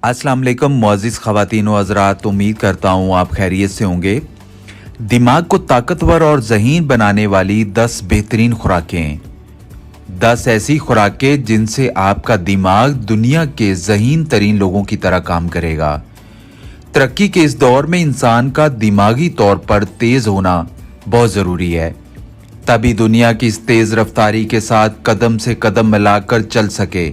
अस्सलाम वालेकुम मुअज़्ज़िज़ ख़वातीन व हज़रात, उम्मीद करता हूँ आप खैरियत से होंगे। दिमाग को ताकतवर और ज़हीन बनाने वाली 10 बेहतरीन खुराकें। 10 ऐसी खुराकें जिनसे आपका दिमाग दुनिया के ज़हीन तरीन लोगों की तरह काम करेगा। तरक्की के इस दौर में इंसान का दिमागी तौर पर तेज़ होना बहुत ज़रूरी है, तभी दुनिया की इस तेज़ रफ्तारी के साथ कदम से कदम मिलाकर चल सके।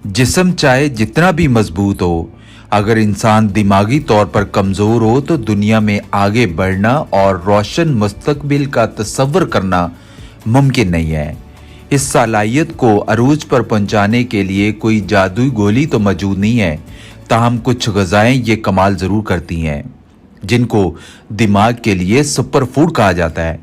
जिस्म चाहे जितना भी मजबूत हो, अगर इंसान दिमागी तौर पर कमज़ोर हो तो दुनिया में आगे बढ़ना और रोशन मुस्तकबिल का तसव्वुर करना मुमकिन नहीं है। इस सलाहियत को अरूज पर पहुंचाने के लिए कोई जादुई गोली तो मौजूद नहीं है, ताहम कुछ ग़िज़ाएं ये कमाल ज़रूर करती हैं, जिनको दिमाग के लिए सुपर फूड कहा जाता है।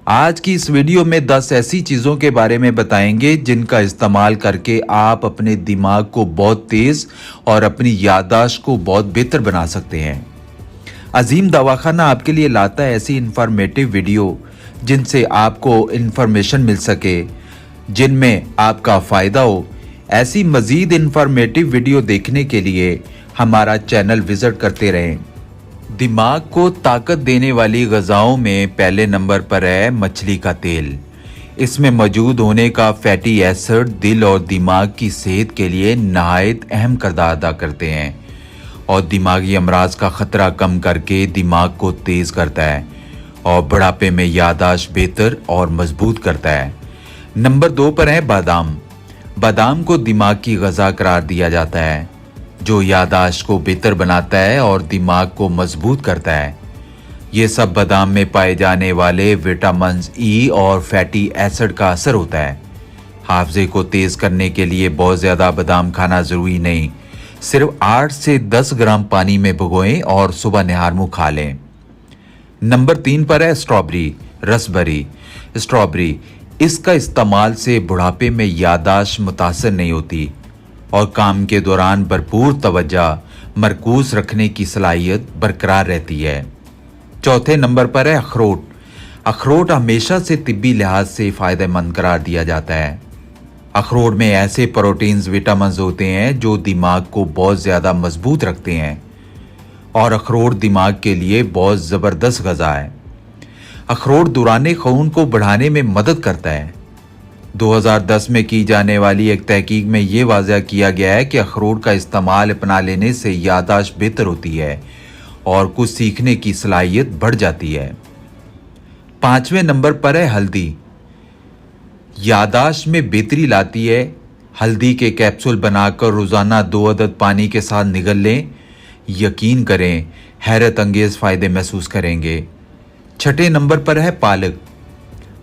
आज की इस वीडियो में 10 ऐसी चीज़ों के बारे में बताएंगे जिनका इस्तेमाल करके आप अपने दिमाग को बहुत तेज़ और अपनी याददाश्त को बहुत बेहतर बना सकते हैं। अजीम दवाखाना आपके लिए लाता है ऐसी इंफॉर्मेटिव वीडियो जिनसे आपको इन्फॉर्मेशन मिल सके, जिनमें आपका फ़ायदा हो। ऐसी मज़ीद इंफॉर्मेटिव वीडियो देखने के लिए हमारा चैनल विज़िट करते रहें। दिमाग को ताकत देने वाली ग़िज़ाओं में पहले नंबर पर है मछली का तेल। इसमें मौजूद होने का फैटी एसिड दिल और दिमाग की सेहत के लिए नहायत अहम किरदार अदा करते हैं और दिमागी अमराज का ख़तरा कम करके दिमाग को तेज़ करता है और बुढ़ापे में याददाश्त बेहतर और मजबूत करता है। नंबर 2 पर है बादाम। बादाम को दिमाग की ग़िज़ा करार दिया जाता है, जो याददाश्त को बेहतर बनाता है और दिमाग को मजबूत करता है। ये सब बादाम में पाए जाने वाले विटामिन ई और फैटी एसिड का असर होता है। हाफ़्ज़े को तेज़ करने के लिए बहुत ज़्यादा बादाम खाना ज़रूरी नहीं, सिर्फ 8 से 10 ग्राम पानी में भिगोएं और सुबह निहार मुँह खा लें। नंबर 3 पर है स्ट्रॉबेरी, रसबेरी। स्ट्रॉबेरी, इसका इस्तेमाल से बुढ़ापे में याददाश्त मुतासर नहीं होती और काम के दौरान भरपूर तवज्जो मरकूज रखने की सलाहियत बरकरार रहती है। चौथे नंबर पर है अखरोट। अखरोट हमेशा से तिब्बी लिहाज से फ़ायदेमंद करार दिया जाता है। अखरोट में ऐसे प्रोटीन्स, विटामिन्स होते हैं जो दिमाग को बहुत ज़्यादा मजबूत रखते हैं और अखरोट दिमाग के लिए बहुत ज़बरदस्त ग़िज़ा है। अखरोट दौरान खून को बढ़ाने में मदद करता है। 2010 में की जाने वाली एक तहकीक में ये वाज़ह किया गया है कि अखरोट का इस्तेमाल अपना लेने से याददाश्त बेहतर होती है और कुछ सीखने की सलाहियत बढ़ जाती है। 5वें नंबर पर है हल्दी। याददाश्त में बेहतरी लाती है। हल्दी के कैप्सूल बनाकर रोज़ाना 2 अदद पानी के साथ निगल लें। यकीन करें, हैरत अंगेज़ फ़ायदे महसूस करेंगे। 6ठे नंबर पर है पालक।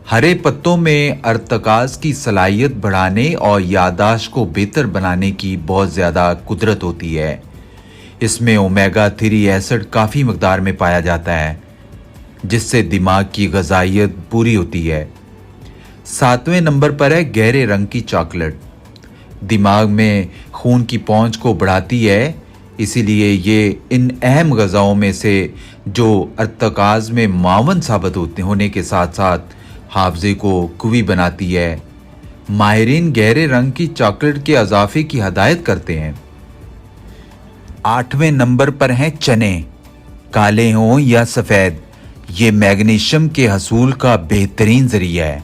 हरे पत्तों में अर्तकाज़ की सलाहियत बढ़ाने और याददाश्त को बेहतर बनाने की बहुत ज़्यादा कुदरत होती है। इसमें ओमेगा 3 एसिड काफ़ी मकदार में पाया जाता है, जिससे दिमाग की ग़िज़ाइयत पूरी होती है। 7वें नंबर पर है गहरे रंग की चॉकलेट। दिमाग में खून की पहुंच को बढ़ाती है, इसीलिए ये इन अहम ग़िज़ाओं में से जो अर्तकाज़ में मावन साबित होने के साथ साथ हाफ़्ज़े को क़वी बनाती है। माहिरीन गहरे रंग की चॉकलेट के इजाफे की हदायत करते हैं। 8वें नंबर पर हैं चने, काले हों या सफ़ेद। ये मैग्नीशियम के हसूल का बेहतरीन ज़रिया है।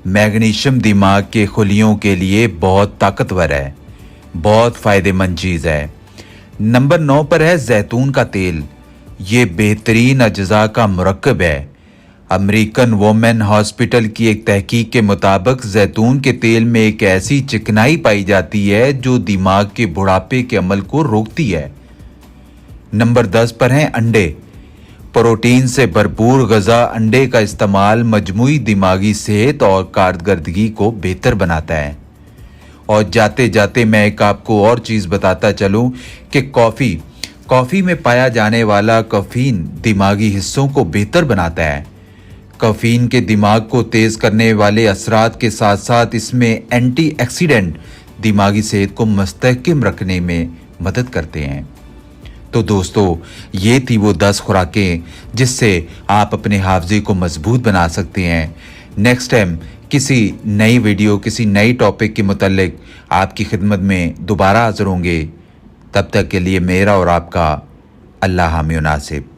मैग्नीशियम दिमाग के खुलियों के लिए बहुत ताकतवर है, बहुत फ़ायदेमंद चीज़ है। नंबर 9 पर है जैतून का तेल। ये बेहतरीन अज्जा का मुरक्कब है। अमेरिकन वुमेन हॉस्पिटल की एक तहकीक के मुताबिक जैतून के तेल में एक ऐसी चिकनाई पाई जाती है जो दिमाग के बुढ़ापे के अमल को रोकती है। नंबर 10 पर हैं अंडे। प्रोटीन से भरपूर ग़िज़ा अंडे का इस्तेमाल मजमूई दिमागी सेहत और कारकर्दगी को बेहतर बनाता है। और जाते जाते मैं एक आपको और चीज़ बताता चलूँ कि कॉफ़ी में पाया जाने वाला कैफ़ीन दिमागी हिस्सों को बेहतर बनाता है। कैफ़ीन के दिमाग को तेज़ करने वाले असरात के साथ साथ इसमें एंटीऑक्सीडेंट दिमागी सेहत को मुस्तहकम रखने में मदद करते हैं। तो दोस्तों, ये थी वो 10 खुराकें जिससे आप अपने हाफ़्ज़े को मजबूत बना सकते हैं। नेक्स्ट टाइम किसी नई वीडियो, किसी नई टॉपिक के मुतालिक आपकी खिदमत में दोबारा हाज़िर होंगे। तब तक के लिए मेरा और आपका अल्लाह हामी नासिब।